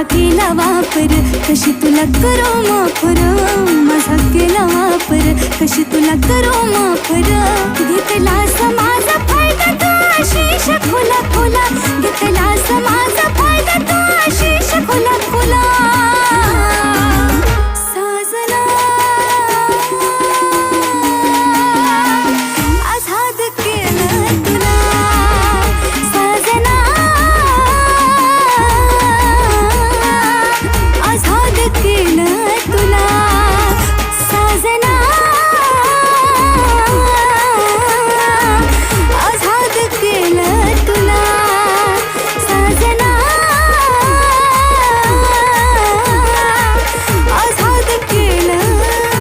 माझा केला वापर, कशी तुला करू माफर, माझा केला वापर, कशी तुला करू माफर. घेतला